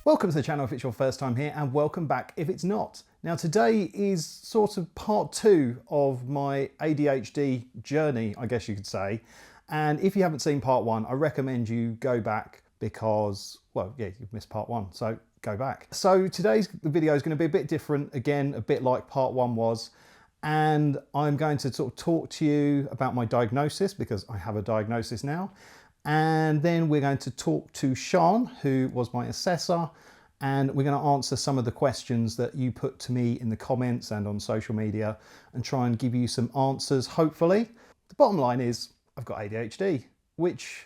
Welcome to the channel if it's your first time here, and welcome back if it's not. Now today is sort of part 2 of my ADHD journey, I guess you could say. And if you haven't seen part 1, I recommend you go back because, well, yeah, you've missed part 1, so go back. So today's video is going to be a bit different, again, a bit like part 1 was. And I'm going to sort of talk to you about my diagnosis because I have a diagnosis now. And then we're going to talk to Sean, who was my assessor, and we're going to answer some of the questions that you put to me in the comments and on social media and try and give you some answers, hopefully. The bottom line is I've got ADHD, which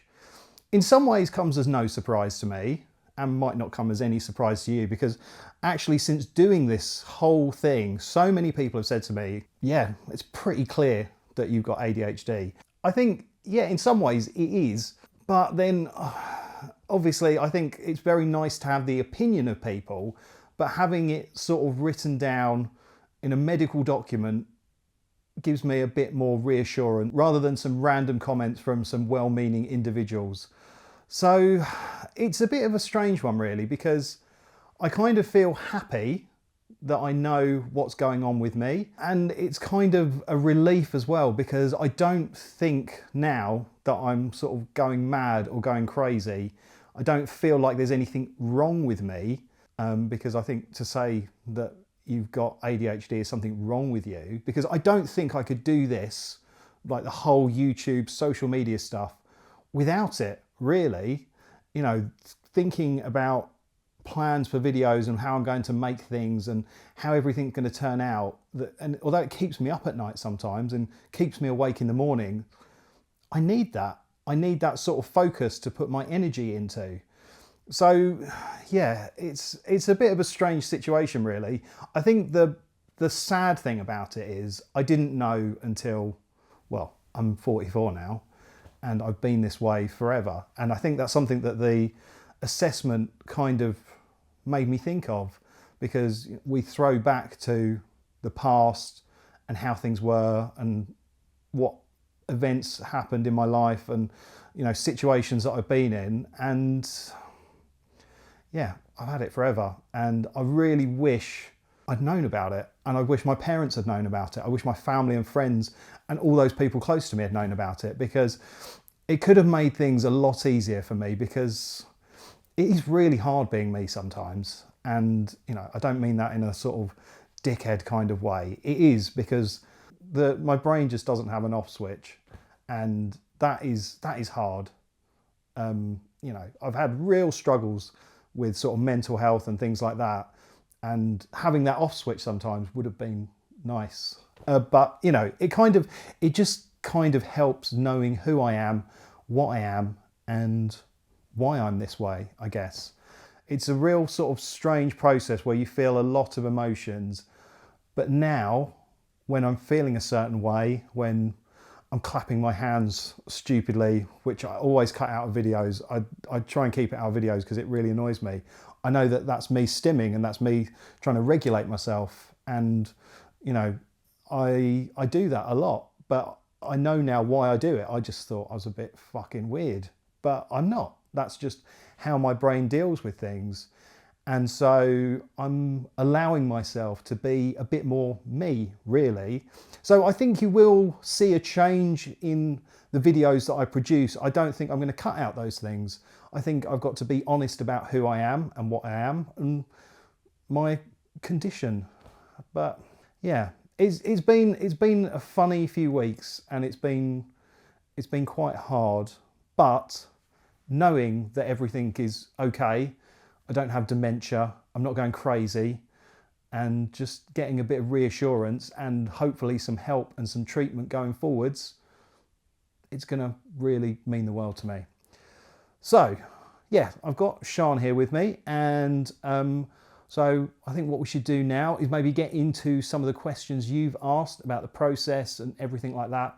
in some ways comes as no surprise to me and might not come as any surprise to you because actually since doing this whole thing, so many people have said to me, yeah, it's pretty clear that you've got ADHD. I think, yeah, in some ways it is. But then, obviously, I think it's very nice to have the opinion of people, but having it sort of written down in a medical document gives me a bit more reassurance rather than some random comments from some well-meaning individuals. So it's a bit of a strange one, really, because I kind of feel happy that I know what's going on with me, and it's kind of a relief as well because I don't think now that I'm sort of going mad or going crazy. I don't feel like there's anything wrong with me because I think to say that you've got ADHD is something wrong with you, because I don't think I could do this, like the whole YouTube social media stuff, without it, really. You know, thinking about plans for videos and how I'm going to make things and how everything's going to turn out. And although it keeps me up at night sometimes and keeps me awake in the morning, I need that. I need that sort of focus to put my energy into. So yeah, it's a bit of a strange situation, really. I think the sad thing about it is I didn't know until, well, I'm 44 now and I've been this way forever. And I think that's something that the assessment kind of made me think of, because we throw back to the past and how things were and what events happened in my life and, you know, situations that I've been in, and yeah, I've had it forever. And I really wish I'd known about it, and I wish my parents had known about it. I wish my family and friends and all those people close to me had known about it, because it could have made things a lot easier for me, because it is really hard being me sometimes. And, you know, I don't mean that in a sort of dickhead kind of way. It is because my brain just doesn't have an off switch, and that is hard. You know, I've had real struggles with sort of mental health and things like that, and having that off switch sometimes would have been nice. But, you know, it just kind of helps knowing who I am, what I am, and why I'm this way, I guess. It's a real sort of strange process where you feel a lot of emotions. But now, when I'm feeling a certain way, when I'm clapping my hands stupidly, which I always cut out of videos, I try and keep it out of videos because it really annoys me. I know that that's me stimming and that's me trying to regulate myself. And, you know, I do that a lot, but I know now why I do it. I just thought I was a bit fucking weird, but I'm not. That's just how my brain deals with things. And so I'm allowing myself to be a bit more me, really. So I think you will see a change in the videos that I produce. I don't think I'm going to cut out those things. I think I've got to be honest about who I am and what I am and my condition. But yeah, it's been a funny few weeks, and it's been quite hard, but knowing that everything is okay, I don't have dementia, I'm not going crazy, and just getting a bit of reassurance and hopefully some help and some treatment going forwards, it's going to really mean the world to me. So yeah, I've got Sean here with me, and so I think what we should do now is maybe get into some of the questions you've asked about the process and everything like that.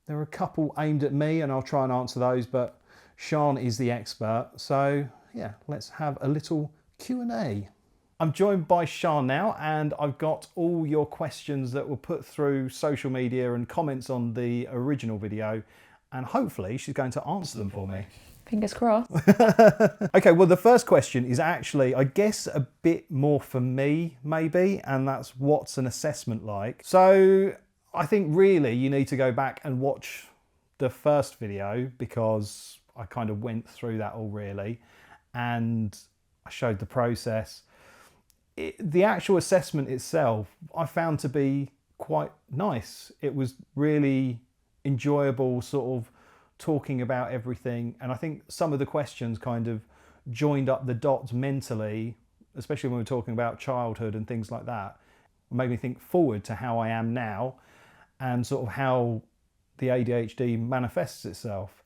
There are a couple aimed at me and I'll try and answer those, but Sean is the expert. So yeah, let's have a little Q&A. I'm joined by Sean now, and I've got all your questions that were put through social media and comments on the original video, and hopefully she's going to answer them for me. Fingers crossed. Okay, well, the first question is actually, I guess, a bit more for me, maybe, and that's what's an assessment like? So I think really you need to go back and watch the first video because I kind of went through that all really, and I showed the process. The actual assessment itself, I found to be quite nice. It was really enjoyable, sort of talking about everything, and I think some of the questions kind of joined up the dots mentally, especially when we're talking about childhood and things like that. It made me think forward to how I am now and sort of how the ADHD manifests itself.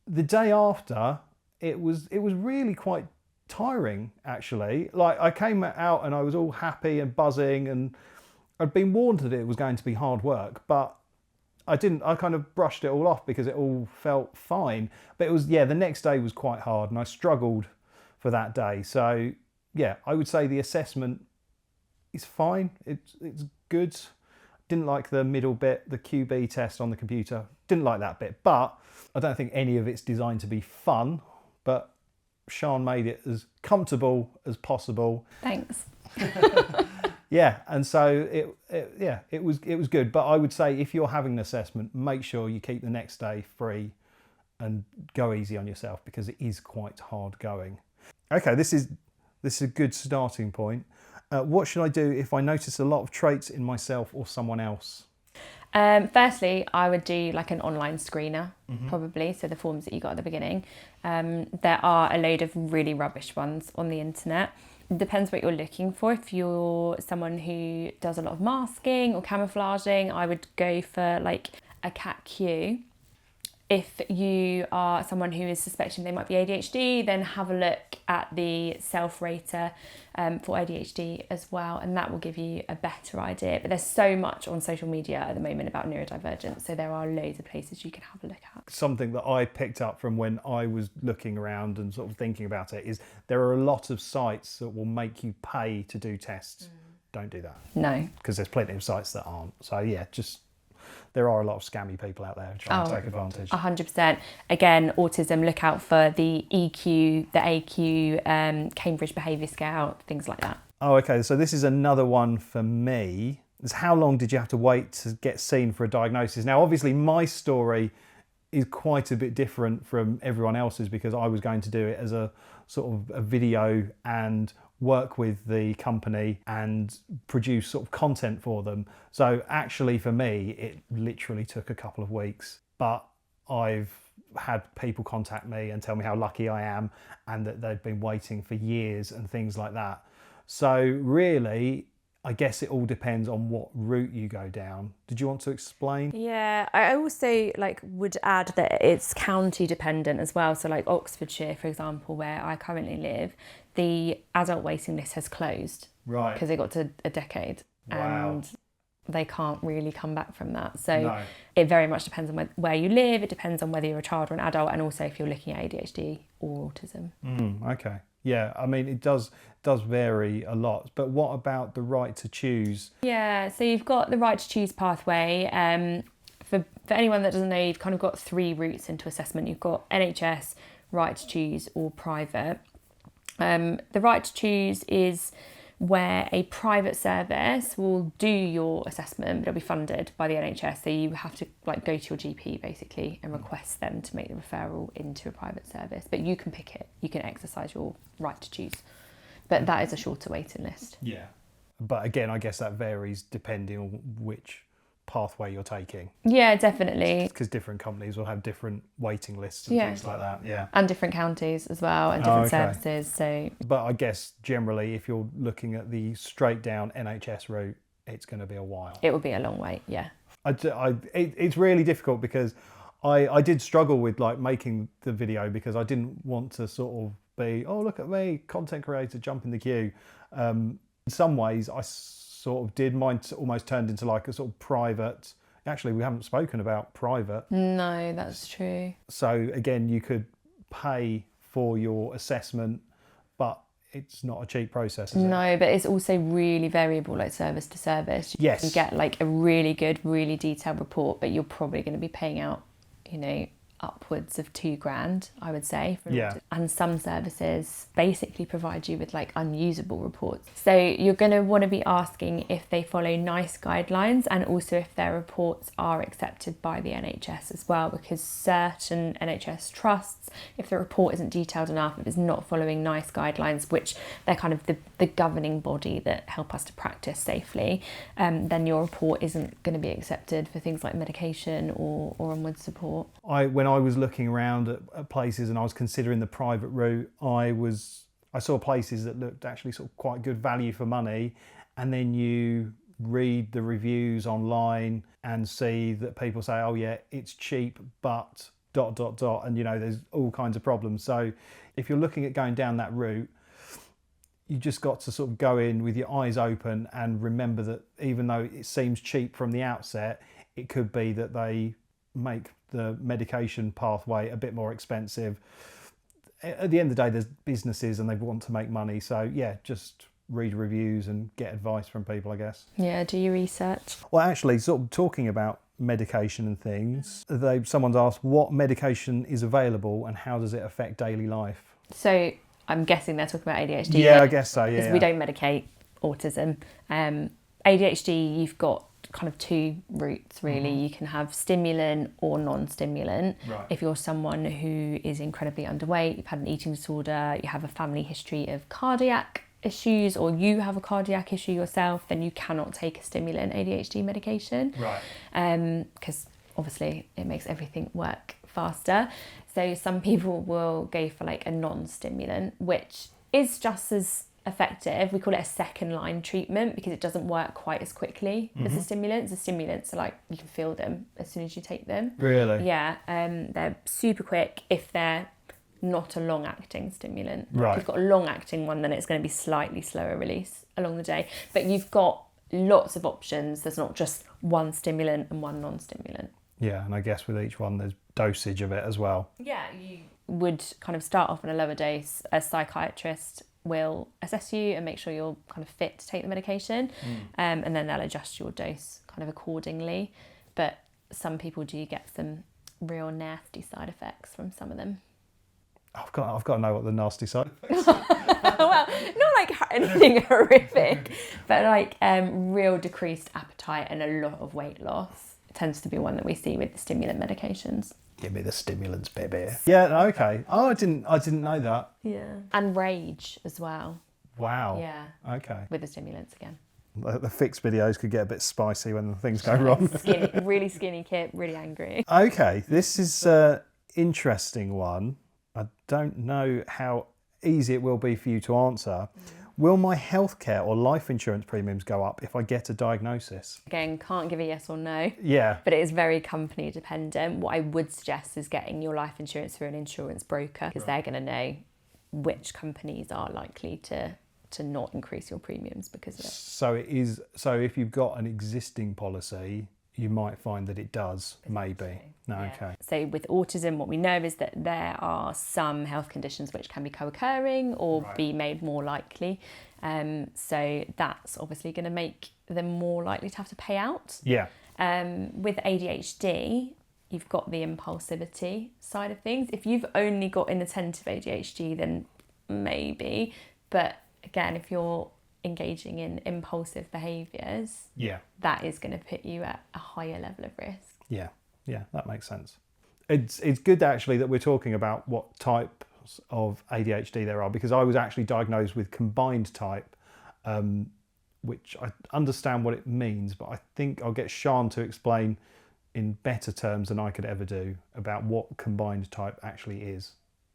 The day after, it was really quite tiring actually. Like, I came out and I was all happy and buzzing, and I'd been warned that it was going to be hard work, but I kind of brushed it all off because it all felt fine. But it was, yeah, the next day was quite hard and I struggled for that day. So yeah, I would say the assessment is fine. It's good. Didn't like the middle bit, the QB test on the computer. Didn't like that bit, but I don't think any of it's designed to be fun, but Sian made it as comfortable as possible. Thanks. Yeah, and so it was good. But I would say if you're having an assessment, make sure you keep the next day free and go easy on yourself because it is quite hard going. Okay, this is a good starting point. What should I do if I notice a lot of traits in myself or someone else? Firstly, I would do like an online screener, probably. So the forms that you got at the beginning. There are a load of really rubbish ones on the internet. It depends what you're looking for. If you're someone who does a lot of masking or camouflaging, I would go for like a CAT-Q. If you are someone who is suspecting they might be ADHD, then have a look at the self-rater for ADHD as well, and that will give you a better idea. But there's so much on social media at the moment about neurodivergent, so there are loads of places you can have a look at. Something that I picked up from when I was looking around and sort of thinking about it is there are a lot of sites that will make you pay to do tests. Don't do that. No. Because there's plenty of sites that aren't. So yeah, there are a lot of scammy people out there trying to take advantage. 100%. Again, autism, look out for the EQ, the AQ, Cambridge Behaviour Scale, things like that. Oh, okay. So this is another one for me. It's how long did you have to wait to get seen for a diagnosis? Now, obviously, my story is quite a bit different from everyone else's because I was going to do it as a sort of a video and work with the company and produce sort of content for them. So actually for me, it literally took a couple of weeks, but I've had people contact me and tell me how lucky I am and that they've been waiting for years and things like that. So really, I guess it all depends on what route you go down. Did you want to explain? Yeah, I also would add that it's county dependent as well. So like Oxfordshire, for example, where I currently live, the adult waiting list has closed. Right. Because it got to a decade. Wow. And they can't really come back from that. So It very much depends on where you live. It depends on whether you're a child or an adult, and also if you're looking at ADHD or autism. Okay. Yeah, I mean, it does vary a lot. But what about the right to choose? Yeah, so you've got the right to choose pathway. For anyone that doesn't know, you've kind of got three routes into assessment. You've got NHS, right to choose, or private. The right to choose is where a private service will do your assessment, but it'll be funded by the NHS. So you have to go to your GP basically and request them to make the referral into a private service. But you can pick it. You can exercise your right to choose. But that is a shorter waiting list. Yeah. But again, I guess that varies depending on which pathway you're taking. Yeah, definitely. Because different companies will have different waiting lists and things like that. Yeah. And different counties as well, and different services. So. But I guess generally, if you're looking at the straight down NHS route, it's going to be a while. It will be a long wait. Yeah. It's really difficult because I did struggle with making the video because I didn't want to sort of be, oh, look at me, content creator, jump in the queue. In some ways, I sort of did. Mine almost turned into a sort of private. Actually, we haven't spoken about private. No, that's true. So again, you could pay for your assessment, but it's not a cheap process, is it? No, but it's also really variable, service to service. You get a really good, really detailed report, but you're probably going to be paying out, upwards of £2,000, I would say. Yeah. And some services basically provide you with like unusable reports. So you're going to want to be asking if they follow NICE guidelines, and also if their reports are accepted by the NHS as well, because certain NHS trusts, if the report isn't detailed enough, if it's not following NICE guidelines, which they're kind of the governing body that help us to practice safely, then your report isn't going to be accepted for things like medication or onward support. When I was looking around at places and I was considering the private route, I saw places that looked actually sort of quite good value for money, and then you read the reviews online and see that people say, oh yeah, it's cheap, but ... and there's all kinds of problems. So if you're looking at going down that route, you just got to sort of go in with your eyes open and remember that even though it seems cheap from the outset, it could be that they make the medication pathway a bit more expensive. At the end of the day, there's businesses and they want to make money. So yeah, just read reviews and get advice from people, I guess. Yeah, do your research. Well, actually, sort of talking about medication and things, someone's asked what medication is available and how does it affect daily life? So I'm guessing they're talking about ADHD. Yeah, I guess so, yeah. We don't medicate autism. ADHD, you've got kind of two routes really. You can have stimulant or non-stimulant. Right. If you're someone who is incredibly underweight, you've had an eating disorder, you have a family history of cardiac issues, or you have a cardiac issue yourself, then you cannot take a stimulant ADHD medication. Right. Because obviously it makes everything work faster. So some people will go for like a non-stimulant, which is just as effective. We call it a second line treatment because it doesn't work quite as quickly as the stimulants. The stimulants are like, you can feel them as soon as you take them. Really? Yeah. They're super quick if they're not a long acting stimulant. Right. If you've got a long acting one, then it's going to be slightly slower release along the day. But you've got lots of options. There's not just one stimulant and one non-stimulant. Yeah, and I guess with each one there's dosage of it as well. Yeah, you would kind of start off on a lower dose. A psychiatrist will assess you and make sure you're kind of fit to take the medication, and then they'll adjust your dose kind of accordingly. But some people do get some real nasty side effects from some of them. I've got to know what the nasty side effects are. Well, not like anything horrific, but like real decreased appetite and a lot of weight loss tends to be one that we see with the stimulant medications. Give me the stimulants, baby. Yeah, okay. Oh, I didn't know that. Yeah. And rage as well. Wow. Yeah. Okay. With the stimulants again. The fixed videos could get a bit spicy when things go wrong. Really skinny kid, really angry. Okay, this is an interesting one. I don't know how easy it will be for you to answer. Will my healthcare or life insurance premiums go up if I get a diagnosis? Again, can't give a yes or no. Yeah. But it is very company dependent. What I would suggest is getting your life insurance through an insurance broker, because they're going to know which companies are likely to not increase your premiums because of it. So if you've got an existing policy, you might find that it does, maybe. No, Yeah. okay. So with autism, what we know is that there are some health conditions which can be co-occurring or be made more likely. So that's obviously going to make them more likely to have to pay out. Yeah. With ADHD, you've got the impulsivity side of things. If you've only got inattentive ADHD, then maybe. But again, if you're engaging in impulsive behaviours, that is going to put you at a higher level of risk. Yeah, that makes sense. It's good actually that we're talking about what types of ADHD there are, because I was actually diagnosed with combined type, which I understand what it means, but I think I'll get Sian to explain in better terms than I could ever do about what combined type actually is.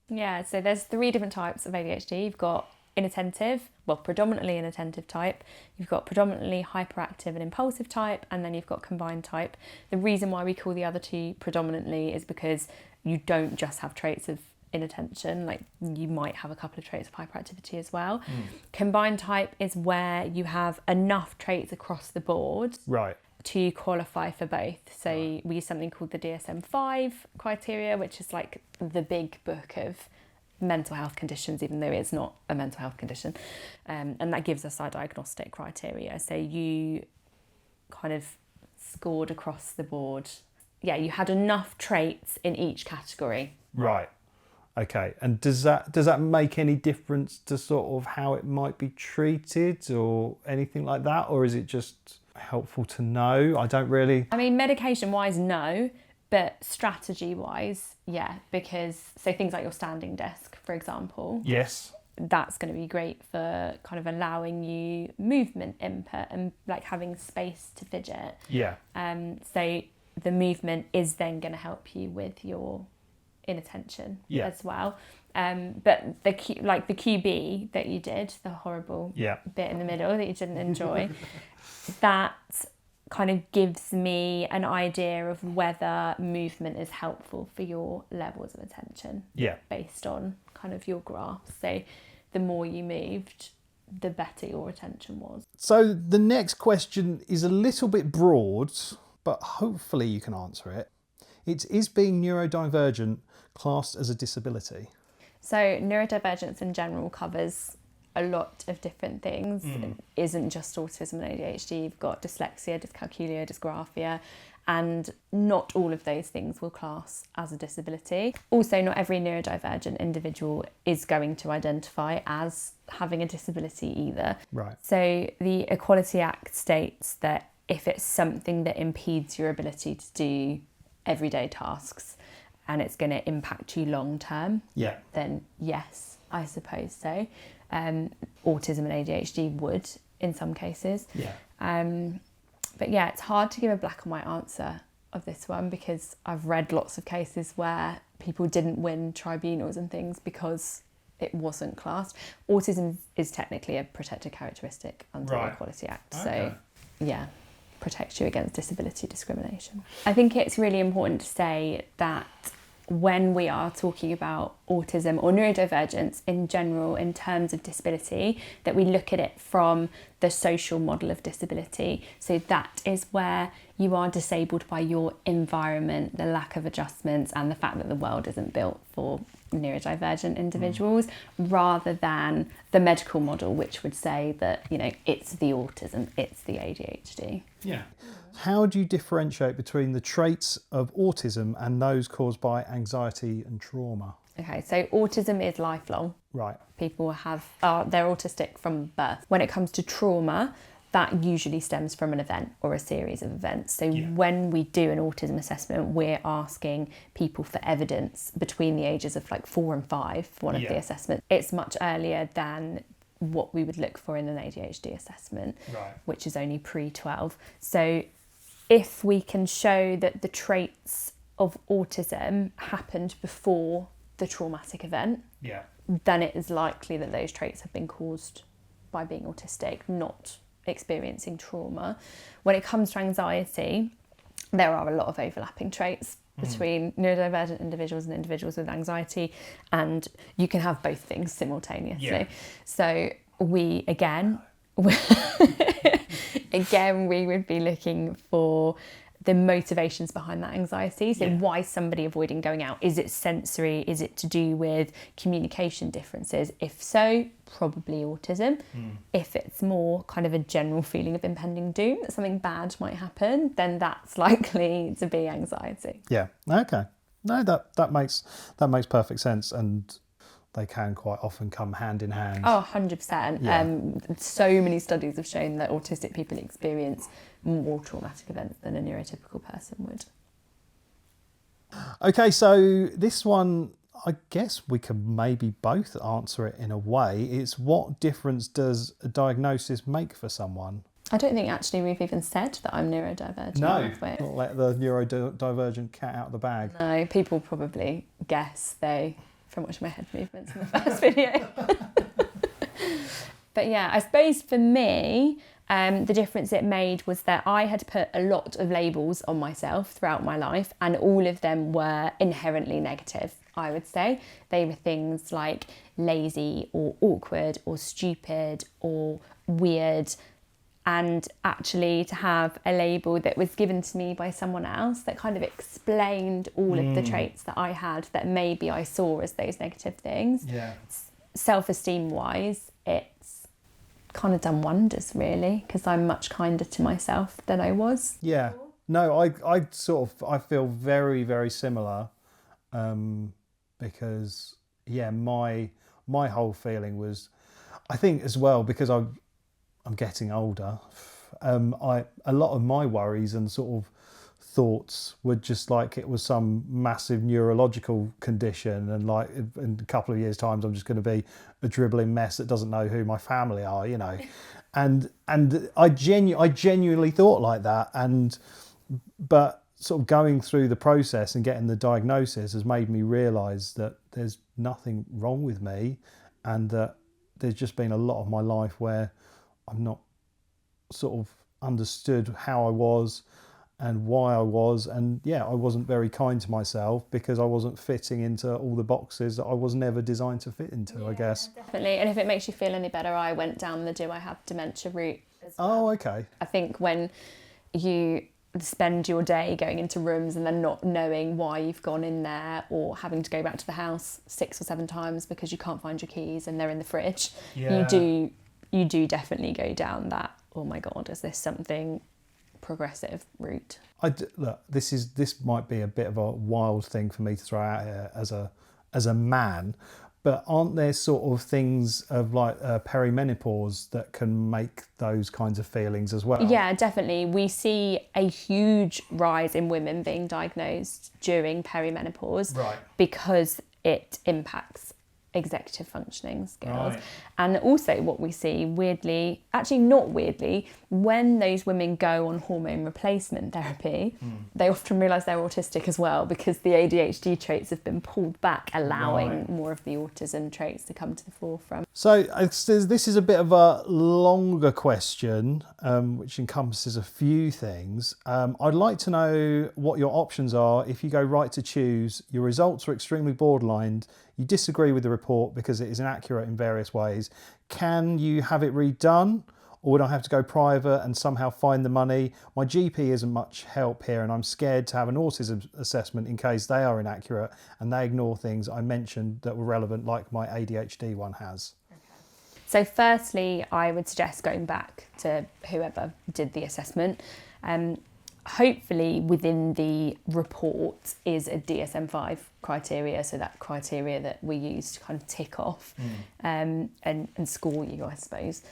Yeah, so there's 3 different types of ADHD. You've got inattentive, well, predominantly inattentive type. You've got predominantly hyperactive and impulsive type, and then you've got combined type. The reason why we call the other 2 predominantly is because you don't just have traits of inattention, like you might have a couple of traits of hyperactivity as well. Combined type is where you have enough traits across the board to qualify for both. So we use something called the DSM-5 criteria, which is like the big book of mental health conditions, even though it's not a mental health condition, and that gives us our diagnostic criteria. So you kind of scored across the board you had enough traits in each category. Right. Okay. And does that make any difference to sort of how it might be treated or anything like that? Or is it just helpful to know? I don't really... I mean, medication-wise, no. But strategy-wise, yeah. Because, so things like your standing desk, for example. Yes. That's going to be great for kind of allowing you movement input and like having space to fidget. Yeah. So the movement is then going to help you with your inattention as well. But the QB that you did, the horrible bit in the middle that you didn't enjoy, that kind of gives me an idea of whether movement is helpful for your levels of attention. Yeah. Based on kind of your graphs. So the more you moved, the better your attention was. So the next question is a little bit broad, but hopefully you can answer it. Is being neurodivergent classed as a disability? So neurodivergence in general covers a lot of different things. It isn't just autism and ADHD. You've got dyslexia, dyscalculia, dysgraphia, and not all of those things will class as a disability. Also, not every neurodivergent individual is going to identify as having a disability either. Right. So the Equality Act states that if it's something that impedes your ability to do everyday tasks and it's going to impact you long term, then yes, I suppose so. Autism and ADHD would in some cases. But yeah, it's hard to give a black and white answer of this one because I've read lots of cases where people didn't win tribunals and things because it wasn't classed. Autism is technically a protected characteristic under the Equality Act. So yeah, protects you against disability discrimination. I think it's really important to say that when we are talking about autism or neurodivergence in general in terms of disability, that we look at it from the social model of disability. So that is where you are disabled by your environment, the lack of adjustments and the fact that the world isn't built for neurodivergent individuals, rather than the medical model, which would say that, you know, it's the autism, it's the ADHD. Yeah. How do you differentiate between the traits of autism and those caused by anxiety and trauma? Okay, so autism is lifelong. Right. People they're autistic from birth. When it comes to trauma, that usually stems from an event or a series of events. So when we do an autism assessment, we're asking people for evidence between the ages of like 4 and 5 for one of the assessments. It's much earlier than what we would look for in an ADHD assessment, which is only pre-12. So if we can show that the traits of autism happened before the traumatic event, then it is likely that those traits have been caused by being autistic, not experiencing trauma. When it comes to anxiety, there are a lot of overlapping traits between neurodivergent individuals and individuals with anxiety, and you can have both things simultaneously. So we would be looking for the motivations behind that anxiety. So why is somebody avoiding going out? Is it sensory? Is it to do with communication differences? If so, probably autism. If it's more kind of a general feeling of impending doom, that something bad might happen, then that's likely to be anxiety. Yeah. Okay. No, that makes perfect sense, and they can quite often come hand in hand. Oh, 100%. So many studies have shown that autistic people experience more traumatic events than a neurotypical person would. Okay, so this one, I guess we could maybe both answer it in a way. It's what difference does a diagnosis make for someone? I don't think actually we've even said that I'm neurodivergent. No, not let the neurodivergent cat out of the bag. No, people probably guess though from watching my head movements in the first video. But yeah, I suppose for me, the difference it made was that I had put a lot of labels on myself throughout my life, and all of them were inherently negative, I would say. They were things like lazy or awkward or stupid or weird. And actually to have a label that was given to me by someone else that kind of explained all of the traits that I had that maybe I saw as those negative things. Yeah. Self-esteem wise, it's kind of done wonders really, because I'm much kinder to myself than I was. Yeah. No, I feel very, very similar, because yeah, my whole feeling was, I think as well because I'm getting older. A lot of my worries and sort of thoughts were just like it was some massive neurological condition, and like in a couple of years' times I'm just going to be a dribbling mess that doesn't know who my family are, you know. and I genuinely thought like that, but sort of going through the process and getting the diagnosis has made me realise that there's nothing wrong with me, and that there's just been a lot of my life where I've not sort of understood how I was and why I was, and yeah, I wasn't very kind to myself because I wasn't fitting into all the boxes that I was never designed to fit into, I guess. Definitely. And if it makes you feel any better, I went down the do I have dementia route as well. Oh, okay. I think when you spend your day going into rooms and then not knowing why you've gone in there, or having to go back to the house 6 or 7 times because you can't find your keys and they're in the fridge, you do definitely go down that, oh my God, is this something progressive route? Look, this might be a bit of a wild thing for me to throw out here as a man, but aren't there sort of things of like perimenopause that can make those kinds of feelings as well? Yeah, definitely. We see a huge rise in women being diagnosed during perimenopause, Right. because it impacts executive functioning skills. Right. And also what we see, weirdly, actually not weirdly, when those women go on hormone replacement therapy, they often realise they're autistic as well, because the ADHD traits have been pulled back, allowing more of the autism traits to come to the forefront. So this is a bit of a longer question, which encompasses a few things. I'd like to know what your options are if you go right to choose. Your results are extremely borderline. You disagree with the report because it is inaccurate in various ways. Can you have it redone, or would I have to go private and somehow find the money? My GP isn't much help here, and I'm scared to have an autism assessment in case they are inaccurate and they ignore things I mentioned that were relevant, like my ADHD one has. So firstly, I would suggest going back to whoever did the assessment. Hopefully within the report is a DSM-5 criteria, so that criteria that we use to kind of tick off and score you, I suppose.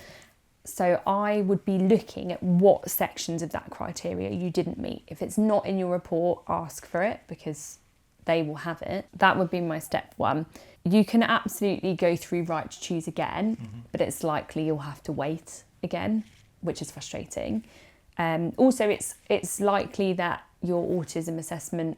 So I would be looking at what sections of that criteria you didn't meet. If it's not in your report, ask for it, because they will have it. That would be my step one. You can absolutely go through right to choose again, but it's likely you'll have to wait again, which is frustrating. Also, it's likely that your autism assessment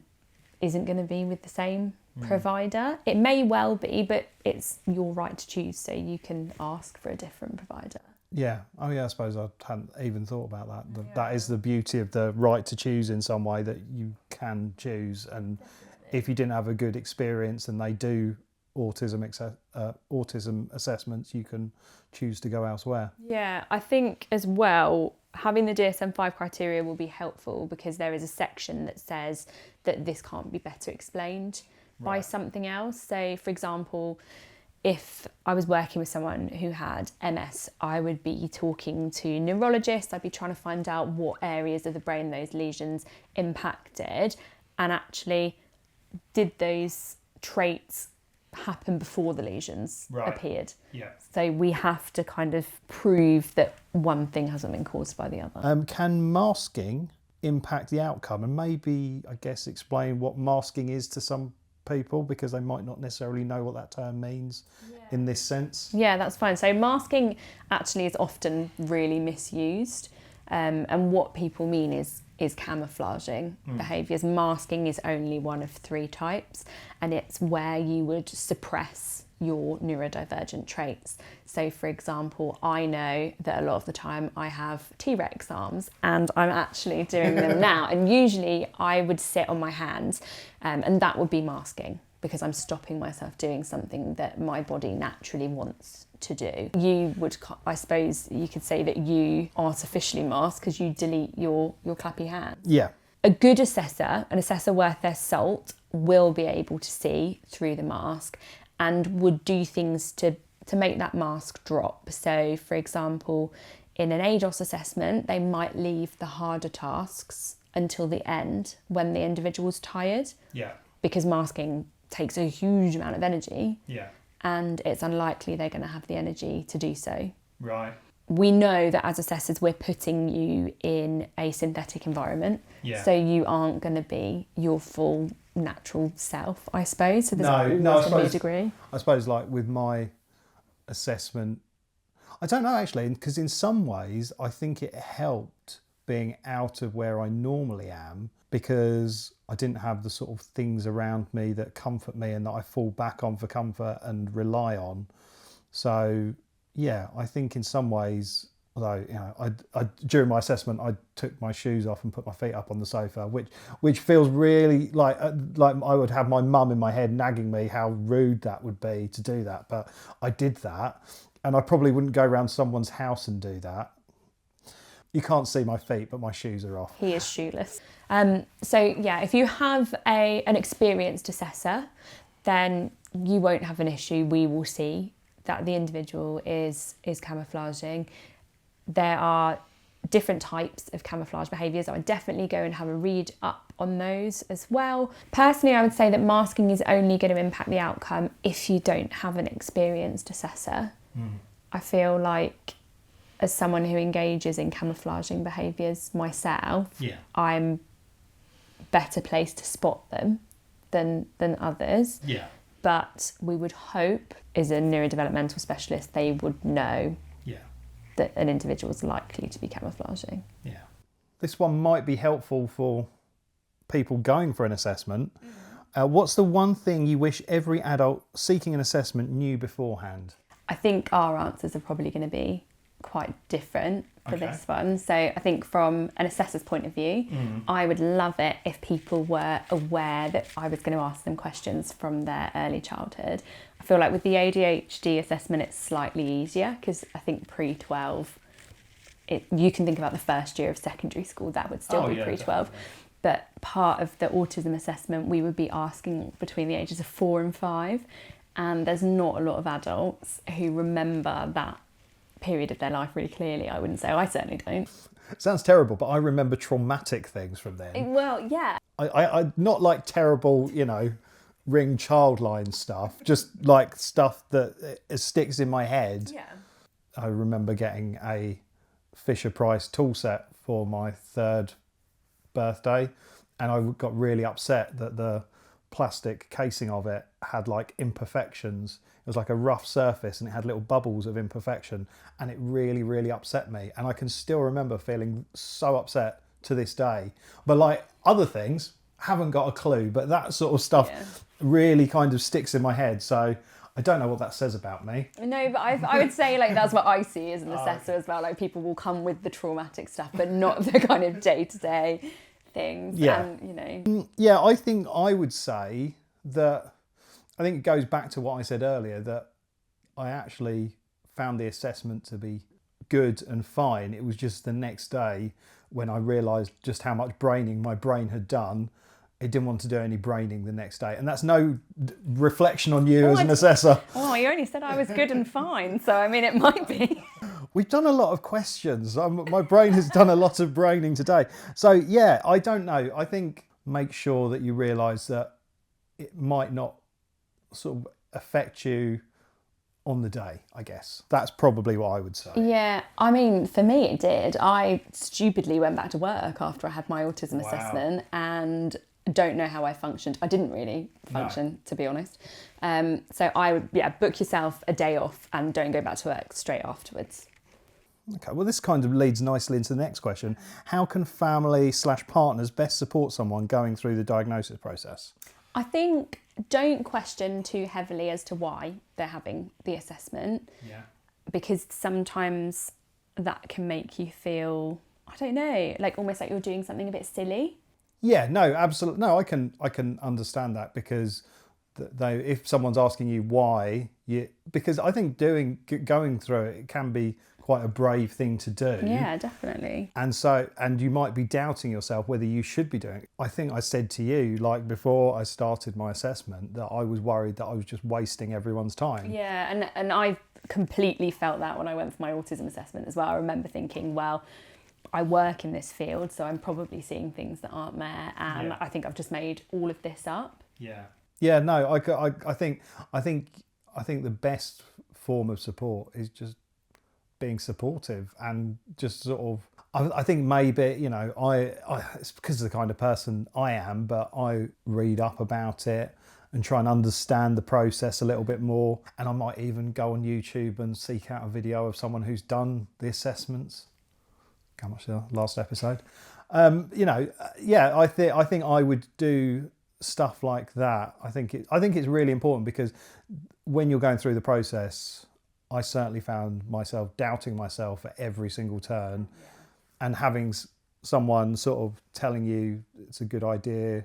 isn't going to be with the same provider. It may well be, but it's your right to choose, so you can ask for a different provider. Yeah. Oh, yeah. I suppose I hadn't even thought about that. That is the beauty of the right to choose in some way, that you can choose. And if you didn't have a good experience and they do autism assessments, you can choose to go elsewhere. Yeah, I think as well, having the DSM-5 criteria will be helpful, because there is a section that says that this can't be better explained by something else. So, for example, if I was working with someone who had MS, I would be talking to neurologists. I'd be trying to find out what areas of the brain those lesions impacted, and actually did those traits happen before the lesions appeared. Yeah. So we have to kind of prove that one thing hasn't been caused by the other. Can masking impact the outcome? And maybe, I guess, explain what masking is to some people, because they might not necessarily know what that term means in this sense. Yeah, that's fine. So masking actually is often really misused. And what people mean is camouflaging behaviours. Masking is only one of 3 types, and it's where you would suppress your neurodivergent traits. So, for example, I know that a lot of the time I have T-Rex arms, and I'm actually doing them now. And usually I would sit on my hands, and that would be masking, because I'm stopping myself doing something that my body naturally wants to do. You would, I suppose you could say that you artificially mask because you delete your clappy hand. Yeah. A good assessor, an assessor worth their salt, will be able to see through the mask and would do things to make that mask drop. So, for example, in an ADOS assessment, they might leave the harder tasks until the end when the individual's tired. Yeah. Because masking takes a huge amount of energy. Yeah. And it's unlikely they're going to have the energy to do so. Right. We know that as assessors, we're putting you in a synthetic environment. Yeah. So you aren't going to be your full natural self, I suppose. So there's always I going to be a suppose, degree. I suppose like with my assessment, I don't know actually, because in some ways I think it helped being out of where I normally am, because I didn't have the sort of things around me that comfort me and that I fall back on for comfort and rely on. So yeah, I think in some ways, although I during my assessment I took my shoes off and put my feet up on the sofa, which feels really like I would have my mum in my head nagging me how rude that would be to do that, but I did that, and I probably wouldn't go around someone's house and do that. You can't see my feet, but my shoes are off. He is shoeless. So yeah, if you have an experienced assessor, then you won't have an issue. We will see that the individual is camouflaging. There are different types of camouflage behaviours. I would definitely go and have a read up on those as well. Personally, I would say that masking is only going to impact the outcome if you don't have an experienced assessor. I feel like, as someone who engages in camouflaging behaviours myself, I'm better placed to spot them than others. Yeah. But we would hope, as a neurodevelopmental specialist, they would know that an individual is likely to be camouflaging. Yeah. This one might be helpful for people going for an assessment. What's the one thing you wish every adult seeking an assessment knew beforehand? I think our answers are probably going to be quite different for this one. So I think from an assessor's point of view, I would love it if people were aware that I was going to ask them questions from their early childhood. I feel like with the ADHD assessment, it's slightly easier because I think pre-12, you can think about the first year of secondary school, that would still be pre-12. Definitely. But part of the autism assessment, we would be asking between the ages of 4 and 5. And there's not a lot of adults who remember that period of their life really clearly, I wouldn't say. I certainly don't. It sounds terrible, but I remember traumatic things from then. Well, yeah. I not like terrible, ring child line stuff, just like stuff that sticks in my head. Yeah. I remember getting a Fisher-Price tool set for my 3rd birthday, and I got really upset that the plastic casing of it had like imperfections. It was like a rough surface and it had little bubbles of imperfection, and it really, really upset me. And I can still remember feeling so upset to this day. But like other things, haven't got a clue, but that sort of stuff really kind of sticks in my head. So I don't know what that says about me. No, but I would say like that's what I see as an assessor as well. Like people will come with the traumatic stuff, but not the kind of day-to-day things. Yeah. And, Yeah, I think I would say that, I think it goes back to what I said earlier, that I actually found the assessment to be good and fine. It was just the next day when I realised just how much braining my brain had done. It didn't want to do any braining the next day. And that's no reflection on you as an assessor. Oh, you only said I was good and fine. So, I mean, it might be. We've done a lot of questions. My brain has done a lot of braining today. So, yeah, I don't know. I think make sure that you realise that it might not sort of affect you on the day, I guess. That's probably what I would say. Yeah, I mean, for me it did. I stupidly went back to work after I had my autism assessment and don't know how I functioned. I didn't really function, to be honest. So I would, book yourself a day off and don't go back to work straight afterwards. Okay, well, this kind of leads nicely into the next question. How can family/partners best support someone going through the diagnosis process? I think don't question too heavily as to why they're having the assessment. Yeah. Because sometimes that can make you feel, I don't know, like almost like you're doing something a bit silly. Yeah, no, absolutely. No, I can understand that, because if someone's asking you why, because I think going through it can be quite a brave thing to do. Yeah, definitely. And you might be doubting yourself whether you should be doing it. I think I said to you, like before I started my assessment, that I was worried that I was just wasting everyone's time. Yeah, and I completely felt that when I went for my autism assessment as well. I remember thinking, well, I work in this field, so I'm probably seeing things that aren't there, and I think I've just made all of this up. Yeah, no, I think the best form of support is just being supportive and just sort of. I think maybe, you know, it's because of the kind of person I am, but I read up about it and try and understand the process a little bit more. And I might even go on YouTube and seek out a video of someone who's done the assessments. How much the last episode? You know, yeah, I think I would do stuff like that. I think it's really important, because when you're going through the process, I certainly found myself doubting myself at every single turn, and having someone sort of telling you it's a good idea,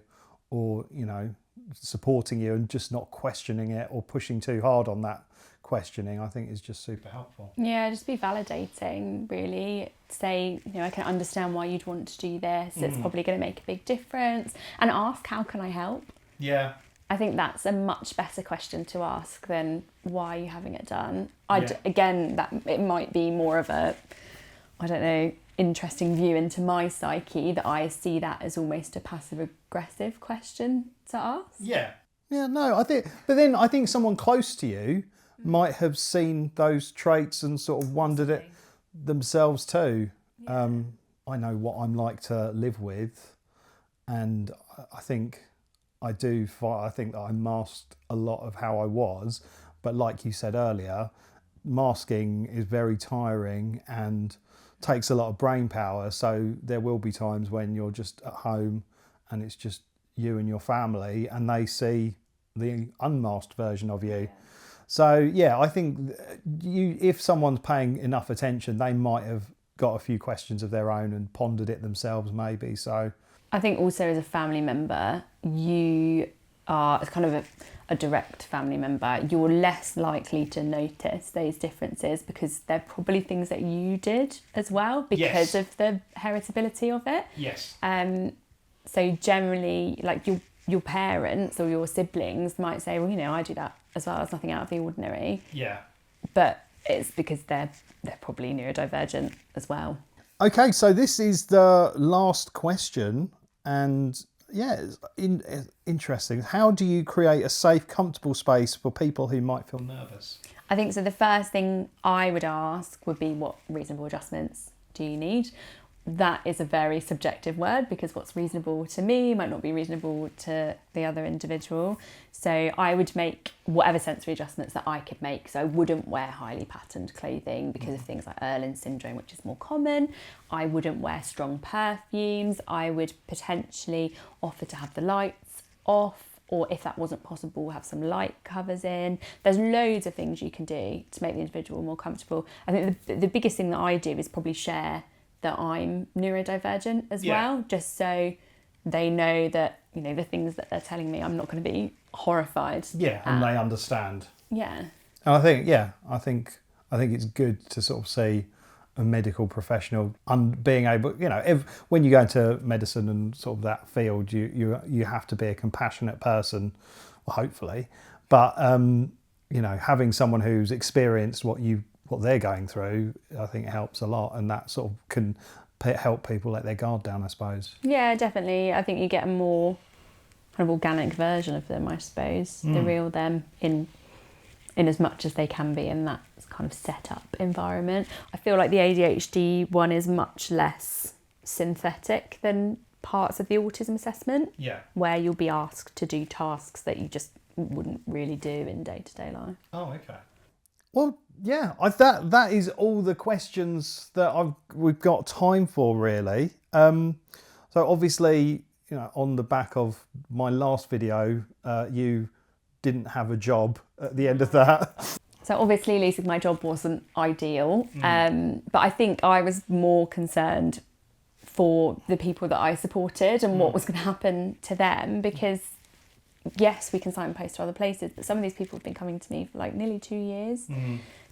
or, you know, supporting you and just not questioning it or pushing too hard on that questioning, I think is just super helpful. Yeah, just be validating, really. Say, you know, I can understand why you'd want to do this. It's probably going to make a big difference. And ask, how can I help? Yeah. I think that's a much better question to ask than why are you having it done. Again, that it might be more of a, I don't know, interesting view into my psyche, that I see that as almost a passive aggressive question to ask. Yeah, no, I think someone close to you might have seen those traits and sort of wondered it themselves too. I know what I'm like to live with, and I think I think that I masked a lot of how I was, but like you said earlier, masking is very tiring and takes a lot of brain power. So there will be times when you're just at home and it's just you and your family, and they see the unmasked version of you. So yeah, I think if someone's paying enough attention, they might have got a few questions of their own and pondered it themselves, maybe. So I think also as a family member, you are kind of a direct family member, you're less likely to notice those differences, because they're probably things that you did as well, because of the heritability of it. Yes. So generally, like your parents or your siblings might say, well, you know, I do that as well. It's nothing out of the ordinary. Yeah. But it's because they're probably neurodivergent as well. Okay, so this is the last question, and yeah, it's interesting. How do you create a safe, comfortable space for people who might feel nervous? I think so. The first thing I would ask would be, what reasonable adjustments do you need? That is a very subjective word, because what's reasonable to me might not be reasonable to the other individual. So I would make whatever sensory adjustments that I could make. So I wouldn't wear highly patterned clothing because of things like Erlen syndrome, which is more common. I wouldn't wear strong perfumes. I would potentially offer to have the lights off, or if that wasn't possible, have some light covers in. There's loads of things you can do to make the individual more comfortable. I think the biggest thing that I do is probably share that I'm neurodivergent as well, just so they know that, you know, the things that they're telling me, I'm not going to be horrified. Yeah, and they understand. Yeah. And I think it's good to sort of see a medical professional being able, you know, when you go into medicine and sort of that field, you have to be a compassionate person, well, hopefully, but you know, having someone who's experienced what they're going through, I think helps a lot, and that sort of can help people let their guard down, I suppose. Yeah, definitely. I think you get a more kind of organic version of them, I suppose, the real them, in as much as they can be in that kind of set up environment. I feel like the ADHD one is much less synthetic than parts of the autism assessment, where you'll be asked to do tasks that you just wouldn't really do in day-to-day life. Oh, okay. Well, yeah, that is all the questions that we've got time for, really. So obviously, you know, on the back of my last video, you didn't have a job at the end of that. So obviously losing my job wasn't ideal, but I think I was more concerned for the people that I supported and what was going to happen to them, because yes, we can signpost to other places, but some of these people have been coming to me for like nearly 2 years.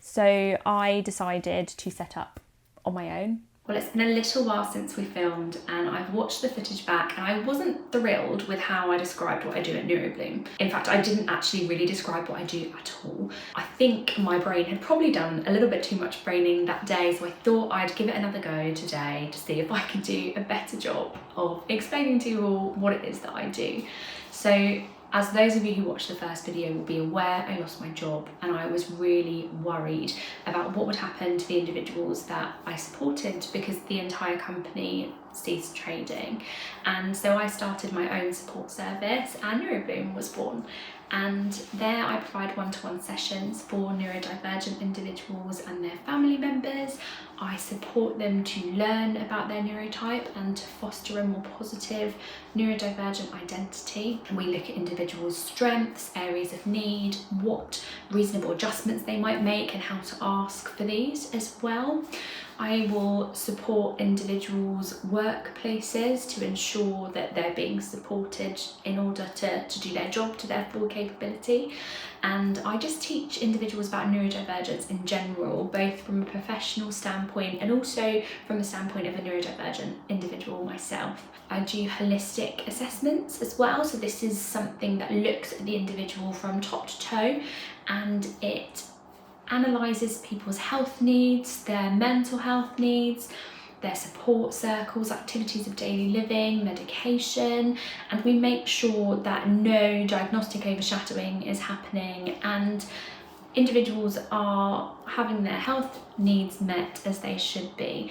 So I decided to set up on my own Well, it's been a little while since we filmed and I've watched the footage back and I wasn't thrilled with how I described what I do at Neurobloom. In fact, I didn't actually really describe what I do at all. I think my brain had probably done a little bit too much braining that day, so I thought I'd give it another go today to see if I could do a better job of explaining to you all what it is that I do. So, as those of you who watched the first video will be aware, I lost my job and I was really worried about what would happen to the individuals that I supported because the entire company ceased trading. And so I started my own support service and Neurobloom was born. And there I provide one-to-one sessions for neurodivergent individuals and their family members. I support them to learn about their neurotype and to foster a more positive neurodivergent identity. And we look at individuals' strengths, areas of need, what reasonable adjustments they might make and how to ask for these as well. I will support individuals' workplaces to ensure that they're being supported in order to do their job to their full capability. And I just teach individuals about neurodivergence in general, both from a professional standpoint and also from the standpoint of a neurodivergent individual myself. I do holistic assessments as well, so this is something that looks at the individual from top to toe and it analyses people's health needs, their mental health needs, their support circles, activities of daily living, medication, and we make sure that no diagnostic overshadowing is happening and individuals are having their health needs met as they should be.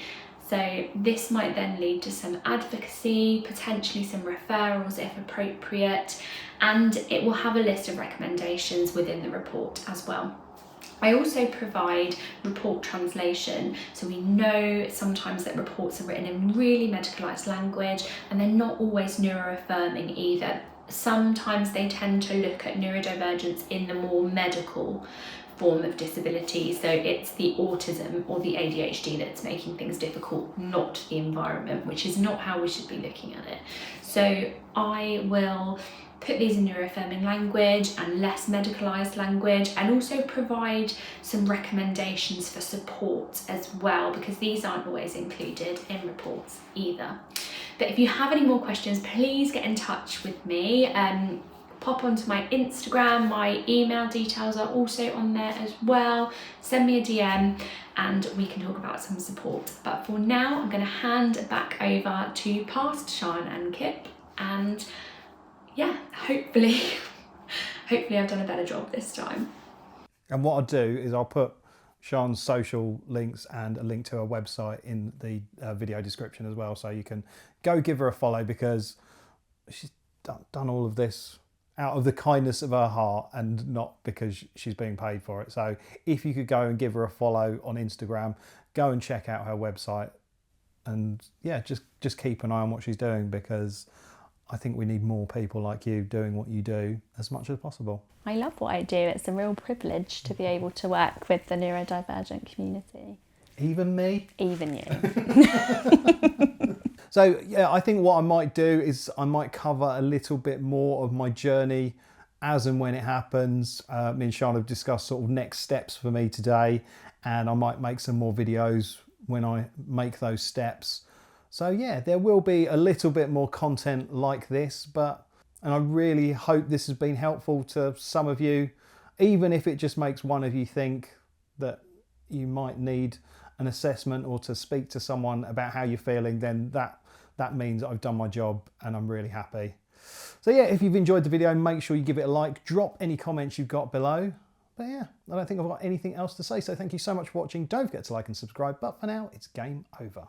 So this might then lead to some advocacy, potentially some referrals if appropriate, and it will have a list of recommendations within the report as well. I also provide report translation, so we know sometimes that reports are written in really medicalised language and they're not always neuroaffirming either. Sometimes they tend to look at neurodivergence in the more medical form of disability, so it's the autism or the ADHD that's making things difficult, not the environment, which is not how we should be looking at it. So I will put these in neuroaffirming language and less medicalised language, and also provide some recommendations for support as well, because these aren't always included in reports either. But if you have any more questions, please get in touch with me. Pop onto my Instagram, my email details are also on there as well. Send me a DM and we can talk about some support. But for now, I'm going to hand back over to past Sian and Kip, and yeah, hopefully I've done a better job this time. And what I'll do is I'll put Sian's social links and a link to her website in the video description as well, so you can go give her a follow, because she's done all of this out of the kindness of her heart and not because she's being paid for it. So if you could go and give her a follow on Instagram, go and check out her website, and yeah, just keep an eye on what she's doing, because I think we need more people like you doing what you do as much as possible. I love what I do. It's a real privilege to be able to work with the neurodivergent community. Even me? Even you. So yeah, I think what I might do is I might cover a little bit more of my journey as and when it happens. Me and Sian have discussed sort of next steps for me today, and I might make some more videos when I make those steps. So yeah, there will be a little bit more content like this, and I really hope this has been helpful to some of you, even if it just makes one of you think that you might need an assessment or to speak to someone about how you're feeling, then that means I've done my job and I'm really happy. So yeah, if you've enjoyed the video, make sure you give it a like, drop any comments you've got below. But yeah, I don't think I've got anything else to say, so thank you so much for watching. Don't forget to like and subscribe, but for now, it's game over.